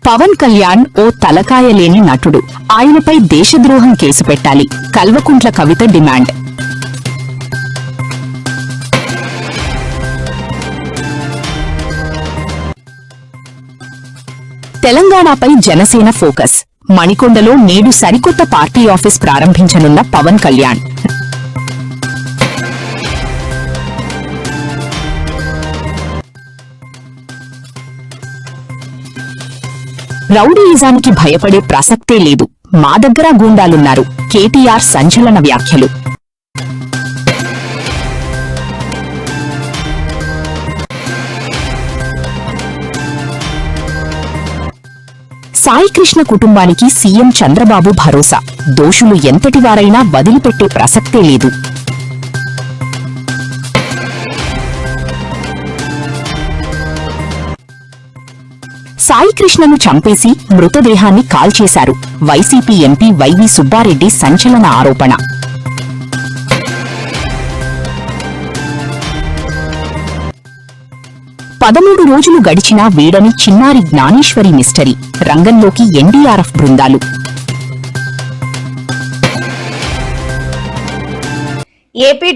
పవన్ కళ్యాణ్ ఓ తలకాయలేని నటుడు. ఆయనపై దేశద్రోహం కేసు పెట్టాలి. కల్వకుంట్ల కవిత డిమాండ్. తెలంగాణపై జనసేన ఫోకస్. మణికొండలో నేడు సరికొత్త పార్టీ ఆఫీస్ ప్రారంభించనున్న పవన్ కళ్యాణ్. రౌడీయిజానికి భయపడే ప్రసక్తే లేదు. మా దగ్గర గూండాలున్నారు. కేటీఆర్ సంచలన వ్యాఖ్యలు. సాయికృష్ణ కుటుంబానికి సీఎం చంద్రబాబు భరోసా. దోషులు ఎంతటివారైనా వదిలిపెట్టే ప్రసక్తే లేదు. సాయికృష్ణను చంపేసి మృతదేహాన్ని కాల్చేశారు. వైసీపీ ఎంపీ వైవి సుబ్బారెడ్డి సంచలన ఆరోపణ. పదమూడు రోజులు గడిచినా వీడని చిన్నారి జ్ఞానేశ్వరి మిస్టరీ. రంగంలోకి ఎన్డీఆర్ఎఫ్ బృందాలు. ఏపీ